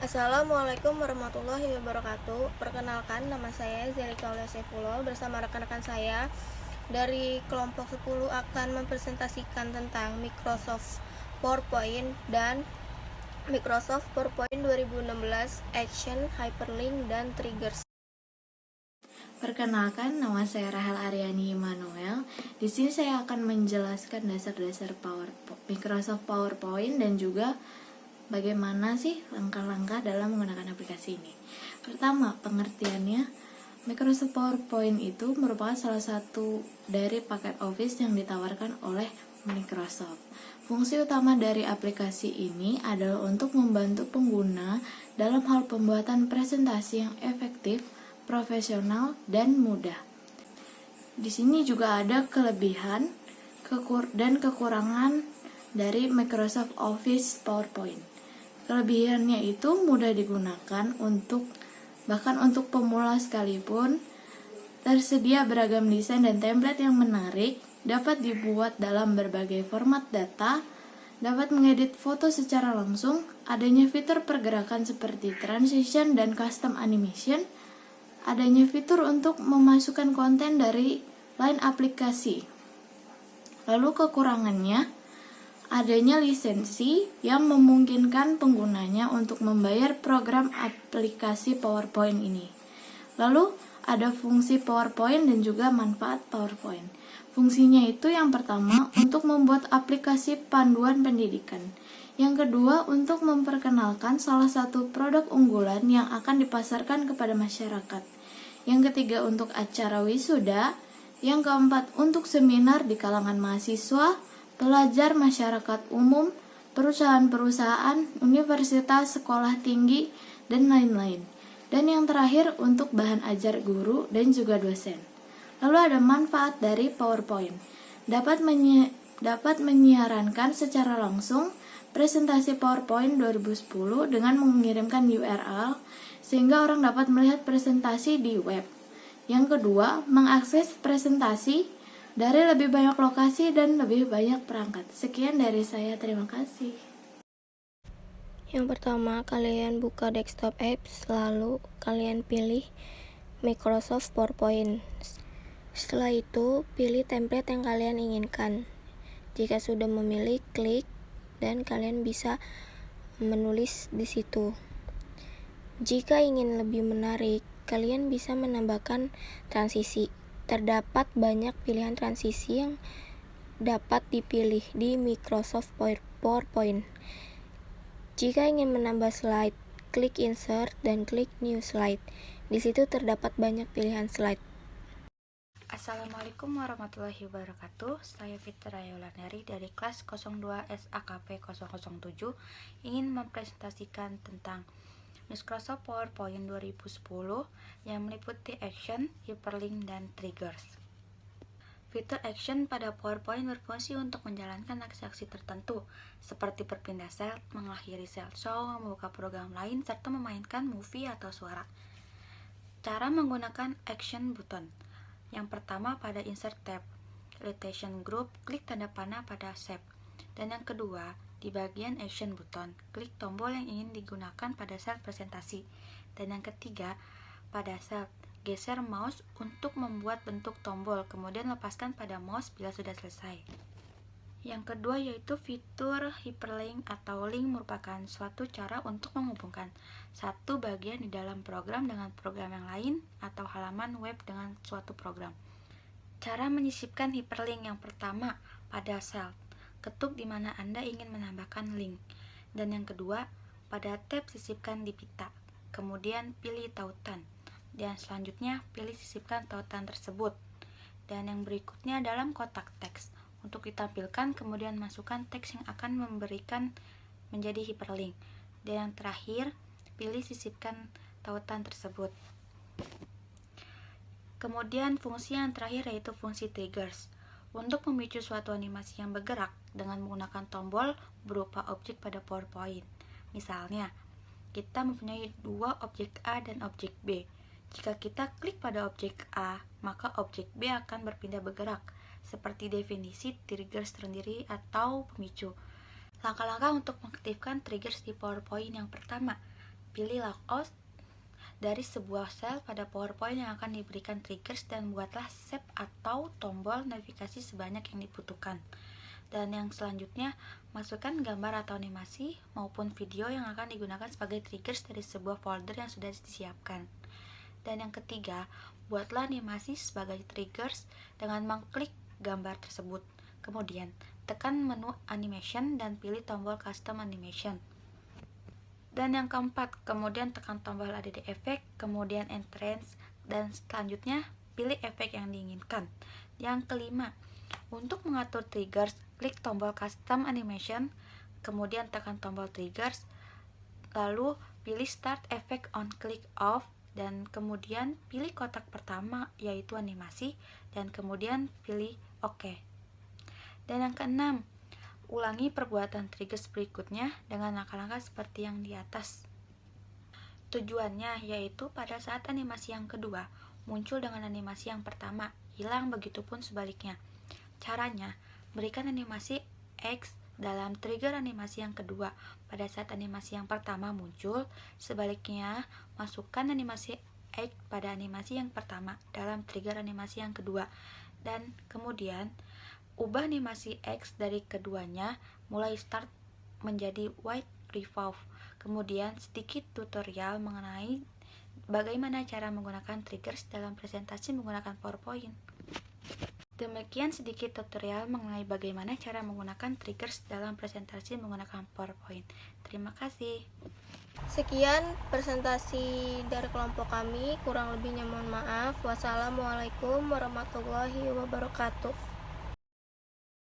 Assalamualaikum warahmatullahi wabarakatuh. Perkenalkan, nama saya Zalika Aulia Saifullah. Bersama rekan-rekan saya dari kelompok 10 akan mempresentasikan tentang Microsoft PowerPoint dan Microsoft PowerPoint 2016 Action, Hyperlink, dan Triggers. Perkenalkan, nama saya Rahel Aryani Immanuel. Di sini saya akan menjelaskan dasar-dasar Microsoft PowerPoint dan juga bagaimana sih langkah-langkah dalam menggunakan aplikasi ini. Pertama, pengertiannya, Microsoft PowerPoint itu merupakan salah satu dari paket Office yang ditawarkan oleh Microsoft. Fungsi utama dari aplikasi ini adalah untuk membantu pengguna dalam hal pembuatan presentasi yang efektif, profesional, dan mudah. Di sini juga ada kelebihan dan kekurangan dari Microsoft Office PowerPoint. Kelebihannya itu mudah digunakan bahkan untuk pemula sekalipun. Tersedia beragam desain dan template yang menarik, dapat dibuat dalam berbagai format data, dapat mengedit foto secara langsung, adanya fitur pergerakan seperti transition dan custom animation, adanya fitur untuk memasukkan konten dari lain aplikasi. Lalu kekurangannya, adanya lisensi yang memungkinkan penggunanya untuk membayar program aplikasi PowerPoint ini. Lalu ada fungsi PowerPoint dan juga manfaat PowerPoint. Fungsinya itu yang pertama untuk membuat aplikasi panduan pendidikan. Yang kedua untuk memperkenalkan salah satu produk unggulan yang akan dipasarkan kepada masyarakat. Yang ketiga untuk acara wisuda. Yang keempat untuk seminar di kalangan mahasiswa, pelajar, masyarakat umum, perusahaan-perusahaan, universitas, sekolah tinggi, dan lain-lain. Dan yang terakhir untuk bahan ajar guru dan juga dosen. Lalu ada manfaat dari PowerPoint. Dapat menyiarankan secara langsung presentasi PowerPoint 2010 dengan mengirimkan URL sehingga orang dapat melihat presentasi di web. Yang kedua, mengakses presentasi dari lebih banyak lokasi dan lebih banyak perangkat. Sekian dari saya, terima kasih. Yang pertama, kalian buka desktop apps, lalu kalian pilih Microsoft PowerPoint. Setelah itu, pilih template yang kalian inginkan. Jika sudah memilih, klik dan kalian bisa menulis di situ. Jika ingin lebih menarik, kalian bisa menambahkan transisi. Terdapat banyak pilihan transisi yang dapat dipilih di Microsoft PowerPoint. Jika ingin menambah slide, klik Insert dan klik New Slide. Di situ terdapat banyak pilihan slide. Assalamualaikum warahmatullahi wabarakatuh. Saya Fitra Yolaneri dari kelas 02 SAKP 007 ingin mempresentasikan tentang Microsoft PowerPoint 2010 yang meliputi Action, Hyperlink, dan Triggers. Fitur Action pada PowerPoint berfungsi untuk menjalankan aksi-aksi tertentu, seperti berpindah sel, mengakhiri slideshow, membuka program lain, serta memainkan movie atau suara. Cara menggunakan Action button. Yang pertama pada Insert tab, Rotation Group, klik tanda panah pada Shape. Dan yang kedua, di bagian Action button, klik tombol yang ingin digunakan pada sel presentasi. Dan yang ketiga, pada sel, geser mouse untuk membuat bentuk tombol, kemudian lepaskan pada mouse bila sudah selesai. Yang kedua yaitu fitur hyperlink atau link merupakan suatu cara untuk menghubungkan satu bagian di dalam program dengan program yang lain atau halaman web dengan suatu program. Cara menyisipkan hyperlink yang pertama pada sel, ketuk di mana Anda ingin menambahkan link. Dan yang kedua, pada tab sisipkan di pita. Kemudian pilih tautan. Dan selanjutnya pilih sisipkan tautan tersebut. Dan yang berikutnya dalam kotak teks. Untuk ditampilkan, kemudian masukkan teks yang akan memberikan menjadi hyperlink. Dan yang terakhir, pilih sisipkan tautan tersebut. Kemudian fungsi yang terakhir yaitu fungsi triggers. Untuk memicu suatu animasi yang bergerak dengan menggunakan tombol berupa objek pada PowerPoint. Misalnya, kita mempunyai dua objek A dan objek B. Jika kita klik pada objek A, maka objek B akan berpindah bergerak, seperti definisi triggers sendiri atau pemicu. Langkah-langkah untuk mengaktifkan triggers di PowerPoint yang pertama, pilih layout dari sebuah sel pada PowerPoint yang akan diberikan triggers dan buatlah shape atau tombol navigasi sebanyak yang dibutuhkan. Dan yang selanjutnya, masukkan gambar atau animasi maupun video yang akan digunakan sebagai triggers dari sebuah folder yang sudah disiapkan. Dan yang ketiga, buatlah animasi sebagai triggers dengan mengklik gambar tersebut. Kemudian, tekan menu animation dan pilih tombol custom animation. Dan yang keempat, kemudian tekan tombol add effect, kemudian entrance, dan selanjutnya pilih efek yang diinginkan. Yang kelima, untuk mengatur triggers, klik tombol custom animation, kemudian tekan tombol triggers, lalu pilih start effect on click off, dan kemudian pilih kotak pertama yaitu animasi, dan kemudian pilih OK. Dan yang keenam, ulangi perbuatan triggers berikutnya dengan langkah-langkah seperti yang di atas. Tujuannya yaitu pada saat animasi yang kedua muncul dengan animasi yang pertama hilang, begitupun sebaliknya. Caranya, berikan animasi X dalam trigger animasi yang kedua pada saat animasi yang pertama muncul, sebaliknya masukkan animasi X pada animasi yang pertama dalam trigger animasi yang kedua, dan kemudian ubah animasi X dari keduanya mulai start menjadi white revolve. Kemudian sedikit tutorial mengenai bagaimana cara menggunakan triggers dalam presentasi menggunakan PowerPoint. Demikian sedikit tutorial mengenai bagaimana cara menggunakan triggers dalam presentasi menggunakan PowerPoint. Terima kasih. Sekian presentasi dari kelompok kami, kurang lebihnya mohon maaf. Wassalamualaikum warahmatullahi wabarakatuh.